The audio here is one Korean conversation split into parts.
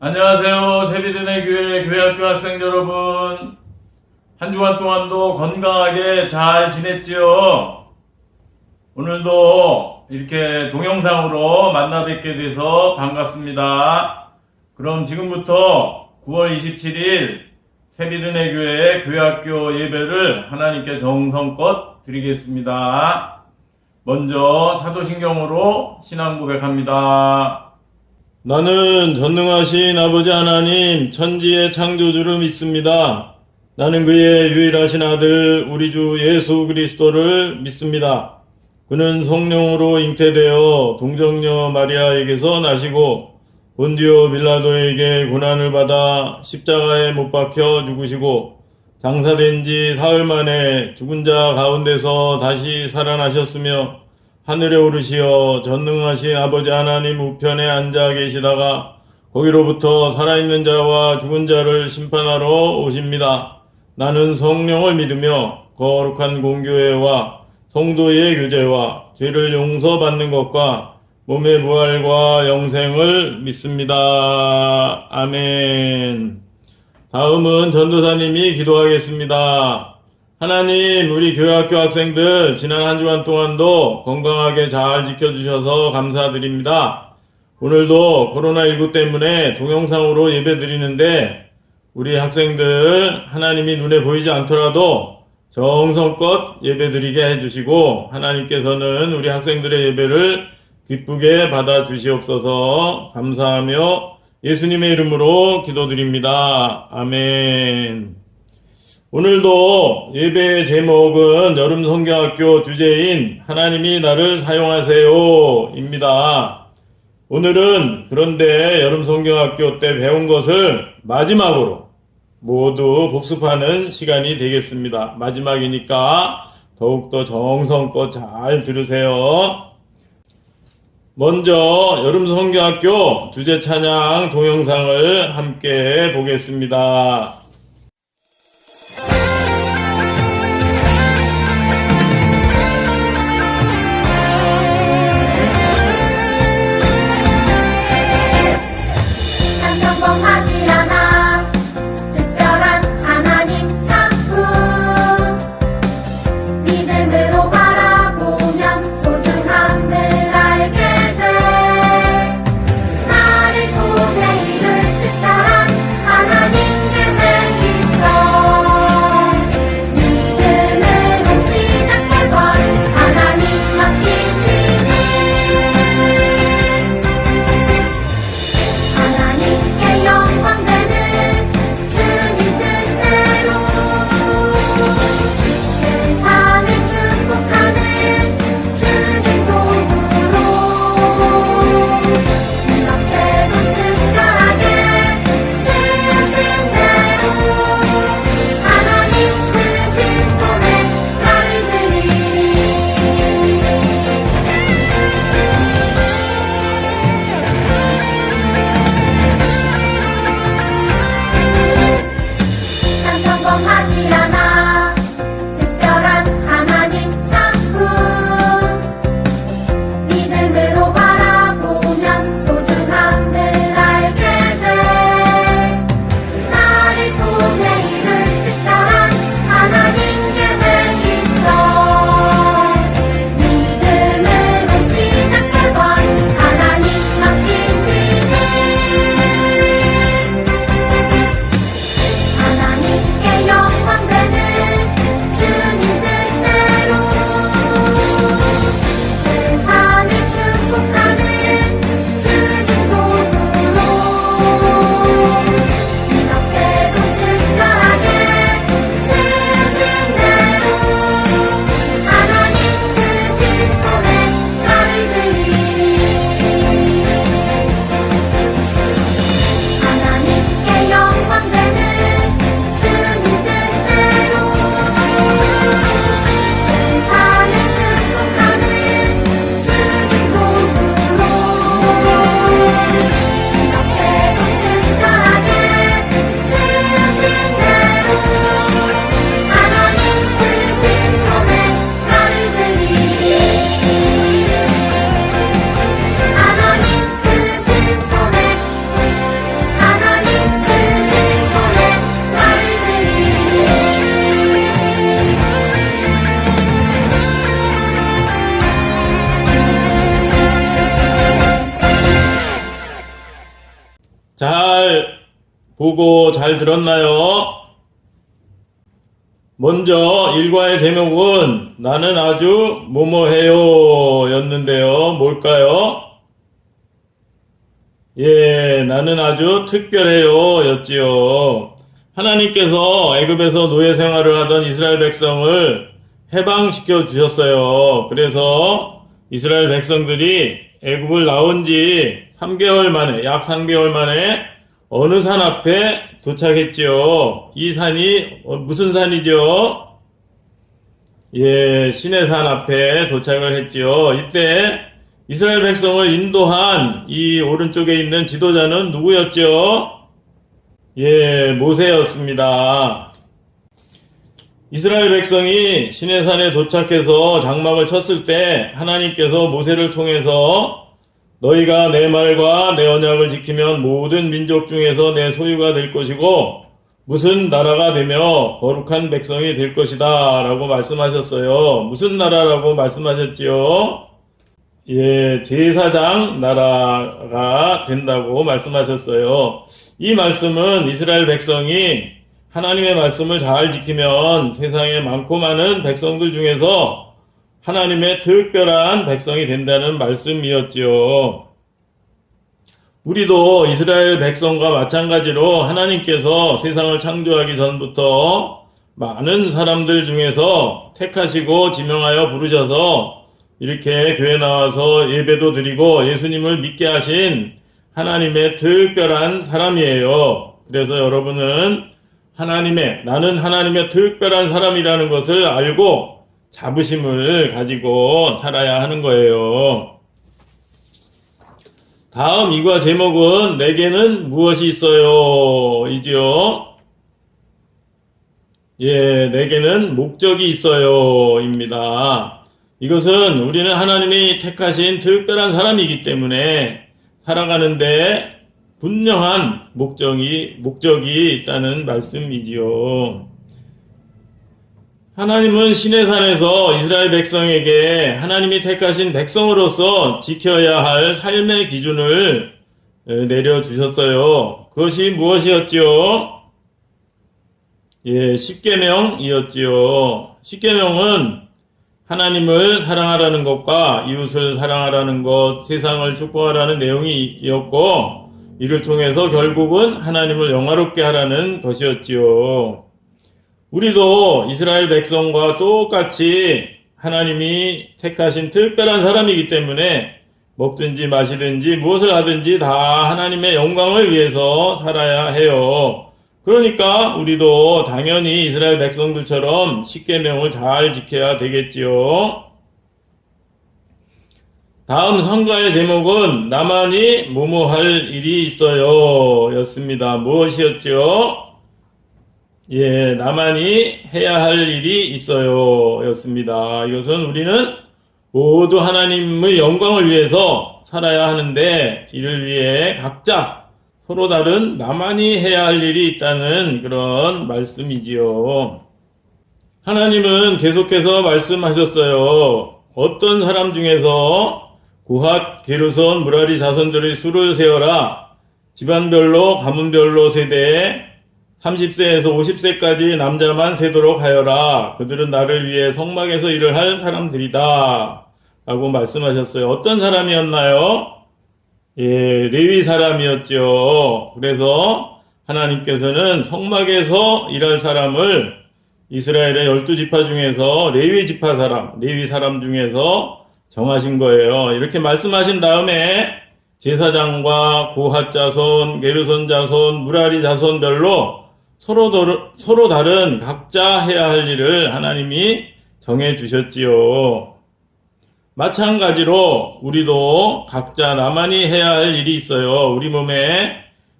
안녕하세요. 세비드네 교회 교회학교 학생 여러분. 한 주간 동안도 건강하게 잘 지냈지요? 오늘도 이렇게 동영상으로 만나 뵙게 돼서 반갑습니다. 그럼 지금부터 9월 27일 세비드네 교회 교회학교 예배를 하나님께 정성껏 드리겠습니다. 먼저 사도신경으로 신앙 고백합니다. 나는 전능하신 아버지 하나님 천지의 창조주를 믿습니다. 나는 그의 유일하신 아들 우리 주 예수 그리스도를 믿습니다. 그는 성령으로 잉태되어 동정녀 마리아에게서 나시고 본디오 빌라도에게 고난을 받아 십자가에 못 박혀 죽으시고 장사된 지 사흘 만에 죽은 자 가운데서 다시 살아나셨으며 하늘에 오르시어 전능하신 아버지 하나님 우편에 앉아 계시다가 거기로부터 살아있는 자와 죽은 자를 심판하러 오십니다. 나는 성령을 믿으며 거룩한 공교회와 성도의 교제와 죄를 용서받는 것과 몸의 부활과 영생을 믿습니다. 아멘. 다음은 전도사님이 기도하겠습니다. 하나님, 우리 교회학교 학생들 지난 한 주간 동안도 건강하게 잘 지켜주셔서 감사드립니다. 오늘도 코로나19 때문에 동영상으로 예배드리는데 우리 학생들 하나님이 눈에 보이지 않더라도 정성껏 예배드리게 해주시고 하나님께서는 우리 학생들의 예배를 기쁘게 받아주시옵소서. 감사하며 예수님의 이름으로 기도드립니다. 아멘. 오늘도 예배의 제목은 여름 성경학교 주제인 하나님이 나를 사용하세요 입니다. 오늘은 그런데 여름 성경학교 때 배운 것을 마지막으로 모두 복습하는 시간이 되겠습니다. 마지막이니까 더욱더 정성껏 잘 들으세요. 먼저 여름 성경학교 주제 찬양 동영상을 함께 보겠습니다. 평범하지 않아 특별한 하나님 작품 믿음으로 바라보면 소중함을 알게 돼 나를 통해 이룰 특별한 하나님 계획 잘 보고 잘 들었나요? 먼저 일과의 제목은 나는 아주 뭐뭐해요 였는데요. 뭘까요? 예, 나는 아주 특별해요 였지요. 하나님께서 애굽에서 노예 생활을 하던 이스라엘 백성을 해방시켜 주셨어요. 그래서 이스라엘 백성들이 애굽을 나온 지 3개월 만에, 약 3개월 만에 어느 산 앞에 도착했지요. 이 산이 무슨 산이죠? 예, 시내산 앞에 도착을 했지요. 이때 이스라엘 백성을 인도한 이 오른쪽에 있는 지도자는 누구였죠? 예, 모세였습니다. 이스라엘 백성이 시내산에 도착해서 장막을 쳤을 때 하나님께서 모세를 통해서 너희가 내 말과 내 언약을 지키면 모든 민족 중에서 내 소유가 될 것이고 무슨 나라가 되며 거룩한 백성이 될 것이다 라고 말씀하셨어요. 무슨 나라라고 말씀하셨지요? 예, 제사장 나라가 된다고 말씀하셨어요. 이 말씀은 이스라엘 백성이 하나님의 말씀을 잘 지키면 세상에 많고 많은 백성들 중에서 하나님의 특별한 백성이 된다는 말씀이었지요. 우리도 이스라엘 백성과 마찬가지로 하나님께서 세상을 창조하기 전부터 많은 사람들 중에서 택하시고 지명하여 부르셔서 이렇게 교회 나와서 예배도 드리고 예수님을 믿게 하신 하나님의 특별한 사람이에요. 그래서 여러분은 나는 하나님의 특별한 사람이라는 것을 알고 자부심을 가지고 살아야 하는 거예요. 다음 이과 제목은 내게는 무엇이 있어요 이지요. 예, 내게는 목적이 있어요 입니다. 이것은 우리는 하나님이 택하신 특별한 사람이기 때문에 살아가는데 분명한 목적이 있다는 말씀이지요. 하나님은 시내산에서 이스라엘 백성에게 하나님이 택하신 백성으로서 지켜야 할 삶의 기준을 내려주셨어요. 그것이 무엇이었지요? 예, 십계명이었지요. 십계명은 하나님을 사랑하라는 것과 이웃을 사랑하라는 것, 세상을 축복하라는 내용이었고 이를 통해서 결국은 하나님을 영화롭게 하라는 것이었지요. 우리도 이스라엘 백성과 똑같이 하나님이 택하신 특별한 사람이기 때문에 먹든지 마시든지 무엇을 하든지 다 하나님의 영광을 위해서 살아야 해요. 그러니까 우리도 당연히 이스라엘 백성들처럼 십계명을 잘 지켜야 되겠지요. 다음 성가의 제목은 나만이 뭐뭐 할 일이 있어요 였습니다. 무엇이었죠? 예, 나만이 해야 할 일이 있어요 였습니다. 이것은 우리는 모두 하나님의 영광을 위해서 살아야 하는데 이를 위해 각자 서로 다른 나만이 해야 할 일이 있다는 그런 말씀이지요. 하나님은 계속해서 말씀하셨어요. 어떤 사람 중에서 고핫, 게르손, 무라리 자손들의 수를 세어라. 집안별로 가문별로 세대에 30세에서 50세까지 남자만 세도록 하여라. 그들은 나를 위해 성막에서 일을 할 사람들이다. 라고 말씀하셨어요. 어떤 사람이었나요? 예, 레위 사람이었죠. 그래서 하나님께서는 성막에서 일할 사람을 이스라엘의 12지파 중에서 레위 사람 중에서 정하신 거예요. 이렇게 말씀하신 다음에 제사장과 고핫 자손, 게르손 자손, 무라리 자손별로 서로 다른 각자 해야 할 일을 하나님이 정해 주셨지요. 마찬가지로 우리도 각자 나만이 해야 할 일이 있어요. 우리 몸에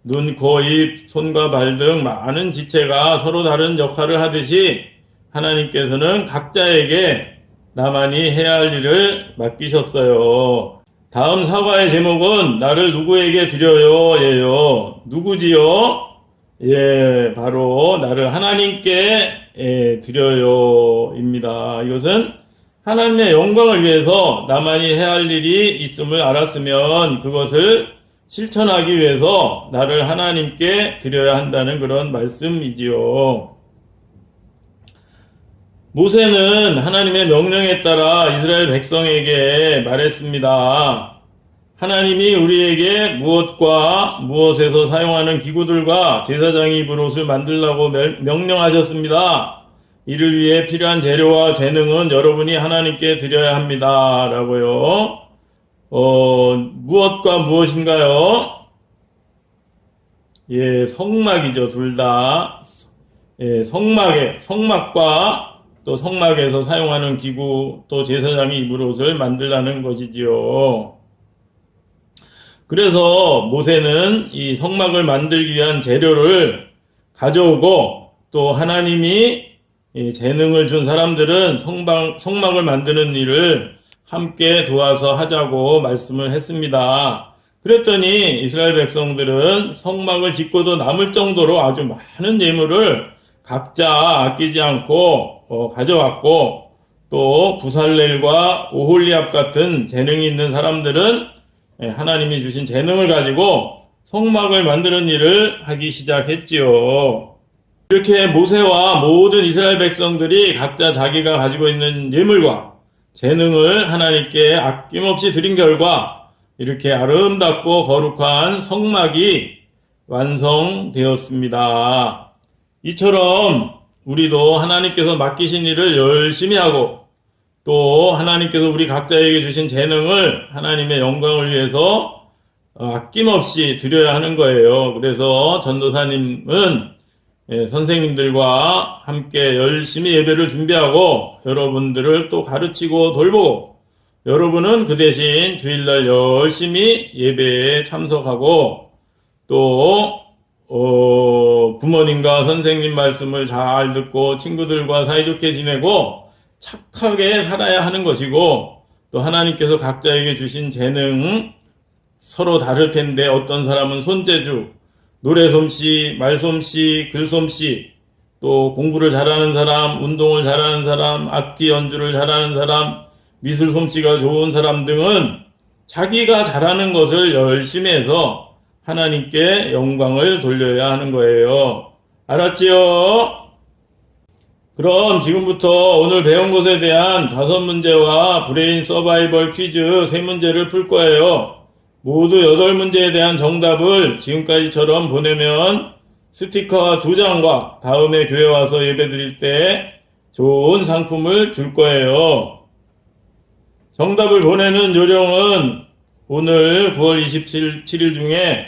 눈, 코, 입, 손과 발 등 많은 지체가 서로 다른 역할을 하듯이 하나님께서는 각자에게 나만이 해야 할 일을 맡기셨어요. 다음 사과의 제목은 나를 누구에게 드려요 예요. 누구지요? 예, 바로 나를 하나님께 드려요 입니다. 이것은 하나님의 영광을 위해서 나만이 해야 할 일이 있음을 알았으면 그것을 실천하기 위해서 나를 하나님께 드려야 한다는 그런 말씀이지요. 모세는 하나님의 명령에 따라 이스라엘 백성에게 말했습니다. 하나님이 우리에게 무엇과 무엇에서 사용하는 기구들과 제사장이 입을 옷을 만들라고 명령하셨습니다. 이를 위해 필요한 재료와 재능은 여러분이 하나님께 드려야 합니다. 라고요. 무엇과 무엇인가요? 예, 성막이죠. 둘 다. 예, 성막과 또 성막에서 사용하는 기구, 또 제사장이 입을 옷을 만들라는 것이지요. 그래서 모세는 이 성막을 만들기 위한 재료를 가져오고, 또 하나님이 재능을 준 사람들은 성막을 만드는 일을 함께 도와서 하자고 말씀을 했습니다. 그랬더니 이스라엘 백성들은 성막을 짓고도 남을 정도로 아주 많은 예물을 각자 아끼지 않고 가져왔고, 또 부살렐과 오홀리압 같은 재능이 있는 사람들은 하나님이 주신 재능을 가지고 성막을 만드는 일을 하기 시작했지요. 이렇게 모세와 모든 이스라엘 백성들이 각자 자기가 가지고 있는 예물과 재능을 하나님께 아낌없이 드린 결과 이렇게 아름답고 거룩한 성막이 완성되었습니다. 이처럼 우리도 하나님께서 맡기신 일을 열심히 하고, 또 하나님께서 우리 각자에게 주신 재능을 하나님의 영광을 위해서 아낌없이 드려야 하는 거예요. 그래서 전도사님은 선생님들과 함께 열심히 예배를 준비하고 여러분들을 또 가르치고 돌보고, 여러분은 그 대신 주일날 열심히 예배에 참석하고, 또 부모님과 선생님 말씀을 잘 듣고 친구들과 사이좋게 지내고 착하게 살아야 하는 것이고, 또 하나님께서 각자에게 주신 재능 서로 다를 텐데, 어떤 사람은 손재주, 노래솜씨, 말솜씨, 글솜씨, 또 공부를 잘하는 사람, 운동을 잘하는 사람, 악기 연주를 잘하는 사람, 미술 솜씨가 좋은 사람 등은 자기가 잘하는 것을 열심히 해서 하나님께 영광을 돌려야 하는 거예요. 알았지요? 그럼 지금부터 오늘 배운 것에 대한 5문제와 브레인 서바이벌 퀴즈 3문제를 풀 거예요. 모두 8문제에 대한 정답을 지금까지처럼 보내면 스티커 2장과 다음에 교회 와서 예배 드릴 때 좋은 상품을 줄 거예요. 정답을 보내는 요령은 오늘 9월 27일 중에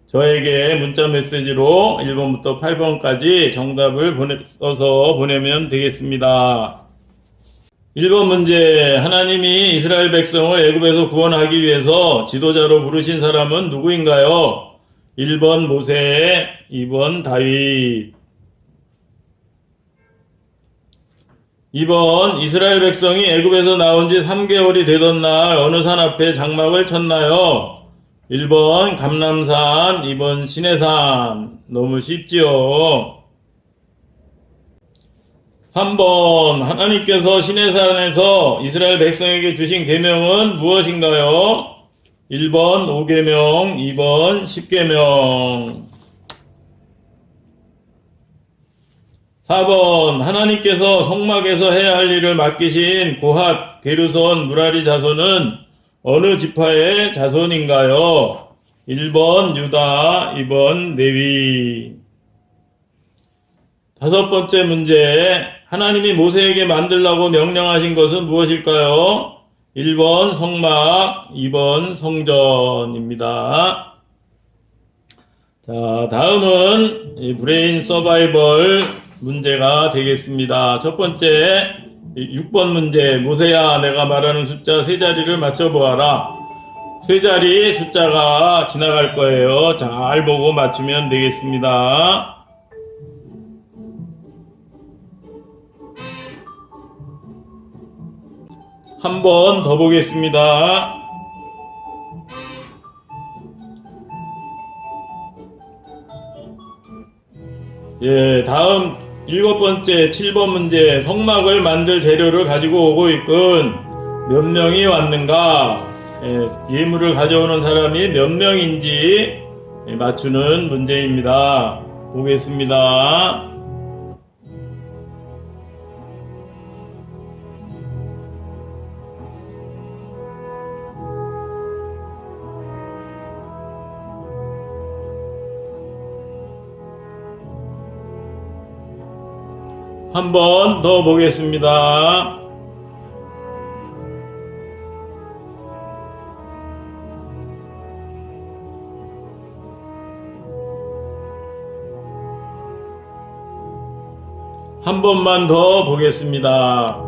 저에게 문자 메시지로 1번부터 8번까지 정답을 써서 보내면 되겠습니다. 1번 문제, 하나님이 이스라엘 백성을 애굽에서 구원하기 위해서 지도자로 부르신 사람은 누구인가요? 1번 모세, 2번 다윗. 2번, 이스라엘 백성이 애굽에서 나온 지 3개월이 되던 날 어느 산 앞에 장막을 쳤나요? 1번 감람산, 2번 시내산. 너무 쉽지요? 3번, 하나님께서 시내산에서 이스라엘 백성에게 주신 계명은 무엇인가요? 1번 5계명, 2번 10계명. 4번, 하나님께서 성막에서 해야 할 일을 맡기신 고핫, 게르손, 무라리 자손은 어느 지파의 자손인가요? 1번 유다, 2번 레위. 5번째 문제, 하나님이 모세에게 만들라고 명령하신 것은 무엇일까요? 1번 성막, 2번 성전입니다. 자, 다음은 브레인 서바이벌 문제가 되겠습니다. 첫 번째, 6번 문제, 모세야 내가 말하는 숫자 3자리를 맞춰보아라. 3자리 숫자가 지나갈 거예요. 잘 보고 맞추면 되겠습니다. 한 번 더 보겠습니다. 예, 다음 7번째 7번 문제, 성막을 만들 재료를 가지고 오고 있군 몇 명이 왔는가? 예물을 가져오는 사람이 몇 명인지 맞추는 문제입니다. 보겠습니다. 한 번 더 보겠습니다. 한 번만 더 보겠습니다.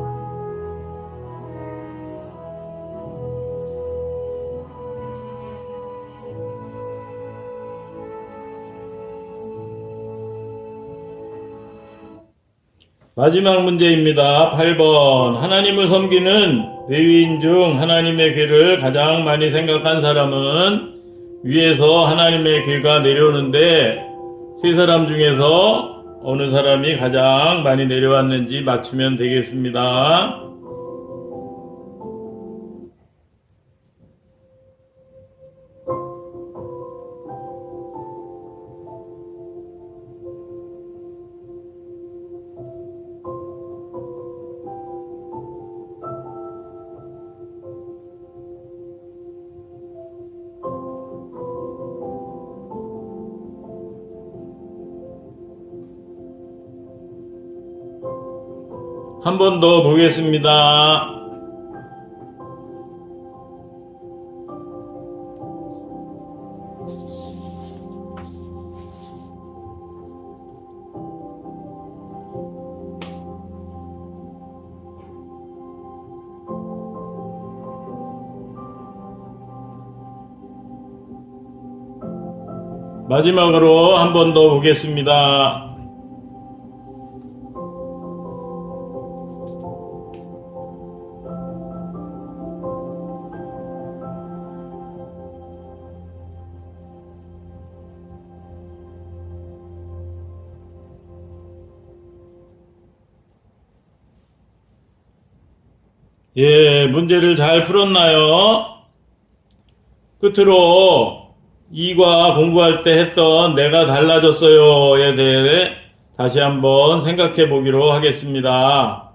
마지막 문제입니다. 8번. 하나님을 섬기는 레위인 중 하나님의 괴를 가장 많이 생각한 사람은 위에서 하나님의 괴가 내려오는데 세 사람 중에서 어느 사람이 가장 많이 내려왔는지 맞추면 되겠습니다. 한 번 더 보겠습니다. 마지막으로 한 번 더 보겠습니다. 예, 문제를 잘 풀었나요? 끝으로 이과 공부할 때 했던 내가 달라졌어요에 대해 다시 한번 생각해 보기로 하겠습니다.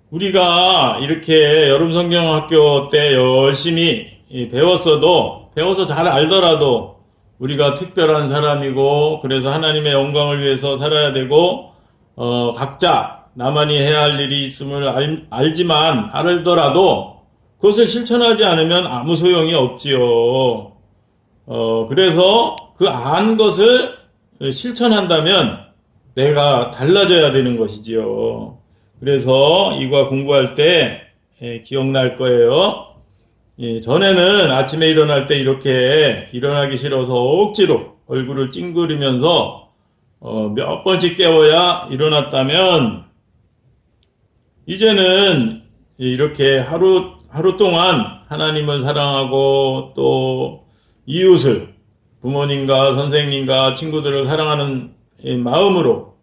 우리가 이렇게 여름성경학교 때 열심히 배워서 잘 알더라도 우리가 특별한 사람이고 그래서 하나님의 영광을 위해서 살아야 되고 각자 나만이 해야 할 일이 있음을 알지만 알더라도 그것을 실천하지 않으면 아무 소용이 없지요. 그래서 그 안 것을 실천한다면 내가 달라져야 되는 것이지요. 그래서 이과 공부할 때 기억날 거예요. 전에는 아침에 일어날 때 이렇게 일어나기 싫어서 억지로 얼굴을 찡그리면서 몇 번씩 깨워야 일어났다면 이제는 이렇게 하루 동안 하나님을 사랑하고 또 이웃을 부모님과 선생님과 친구들을 사랑하는 마음으로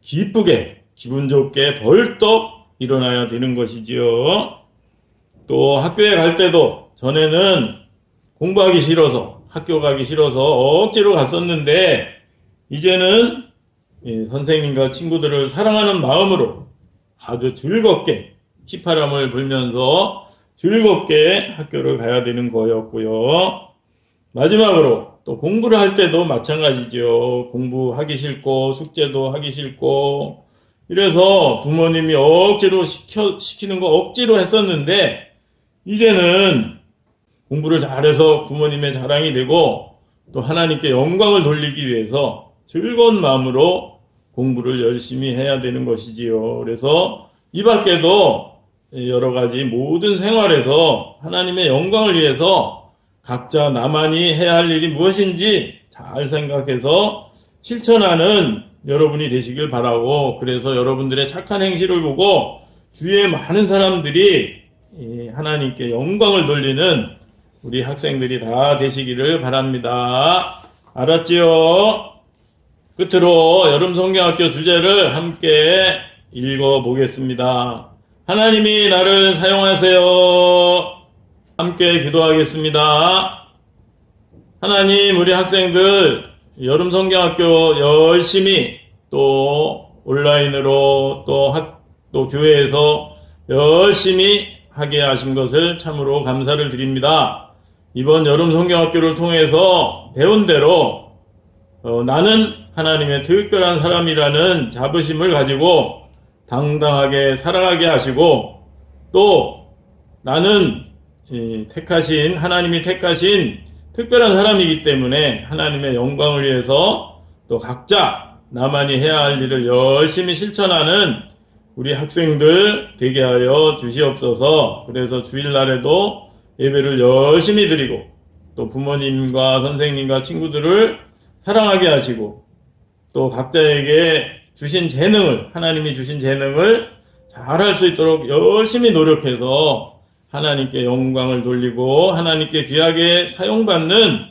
기쁘게 기분 좋게 벌떡 일어나야 되는 것이지요. 또 학교에 갈 때도 전에는 공부하기 싫어서 학교 가기 싫어서 억지로 갔었는데 이제는 선생님과 친구들을 사랑하는 마음으로 아주 즐겁게 휘파람을 불면서 즐겁게 학교를 가야 되는 거였고요. 마지막으로 또 공부를 할 때도 마찬가지죠. 공부하기 싫고 숙제도 하기 싫고 이래서 부모님이 억지로 시키는 거 억지로 했었는데 이제는 공부를 잘해서 부모님의 자랑이 되고 또 하나님께 영광을 돌리기 위해서 즐거운 마음으로 공부를 열심히 해야 되는 것이지요. 그래서 이 밖에도 여러 가지 모든 생활에서 하나님의 영광을 위해서 각자 나만이 해야 할 일이 무엇인지 잘 생각해서 실천하는 여러분이 되시길 바라고 그래서 여러분들의 착한 행실을 보고 주위에 많은 사람들이 하나님께 영광을 돌리는 우리 학생들이 다 되시기를 바랍니다. 알았지요? 끝으로 여름성경학교 주제를 함께 읽어보겠습니다. 하나님이 나를 사용하세요. 함께 기도하겠습니다. 하나님, 우리 학생들 여름 성경학교 열심히 또 온라인으로 또 교회에서 열심히 하게 하신 것을 참으로 감사를 드립니다. 이번 여름 성경학교를 통해서 배운 대로 나는 하나님의 특별한 사람이라는 자부심을 가지고 당당하게 살아가게 하시고, 또 나는 하나님이 택하신 특별한 사람이기 때문에 하나님의 영광을 위해서 또 각자 나만이 해야 할 일을 열심히 실천하는 우리 학생들 되게 하여 주시옵소서. 그래서 주일날에도 예배를 열심히 드리고 또 부모님과 선생님과 친구들을 사랑하게 하시고, 또 각자에게 하나님이 주신 재능을 잘할 수 있도록 열심히 노력해서 하나님께 영광을 돌리고 하나님께 귀하게 사용받는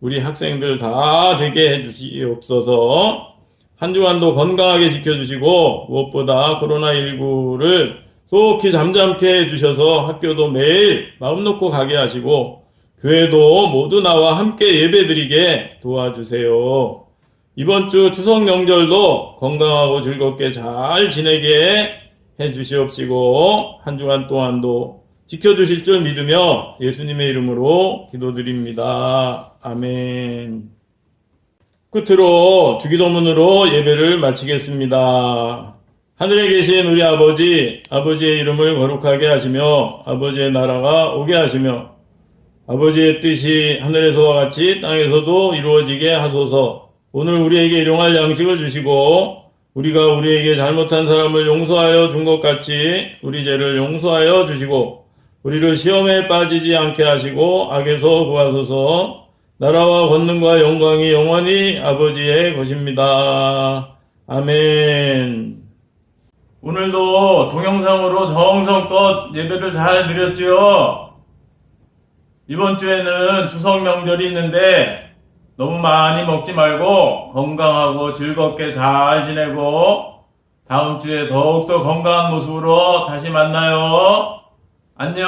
우리 학생들 다 되게 해주시옵소서. 한 주간도 건강하게 지켜주시고, 무엇보다 코로나19를 속히 잠잠케 해주셔서 학교도 매일 마음 놓고 가게 하시고 교회도 모두 나와 함께 예배드리게 도와주세요. 이번 주 추석 명절도 건강하고 즐겁게 잘 지내게 해주시옵시고 한 주간 동안도 지켜주실 줄 믿으며 예수님의 이름으로 기도드립니다. 아멘. 끝으로 주기도문으로 예배를 마치겠습니다. 하늘에 계신 우리 아버지, 아버지의 이름을 거룩하게 하시며 아버지의 나라가 오게 하시며 아버지의 뜻이 하늘에서와 같이 땅에서도 이루어지게 하소서. 오늘 우리에게 일용할 양식을 주시고 우리가 우리에게 잘못한 사람을 용서하여 준 것 같이 우리 죄를 용서하여 주시고 우리를 시험에 빠지지 않게 하시고 악에서 구하소서. 나라와 권능과 영광이 영원히 아버지의 것입니다. 아멘. 오늘도 동영상으로 정성껏 예배를 잘 드렸죠? 이번 주에는 추석 명절이 있는데 너무 많이 먹지 말고 건강하고 즐겁게 잘 지내고 다음 주에 더욱더 건강한 모습으로 다시 만나요. 안녕.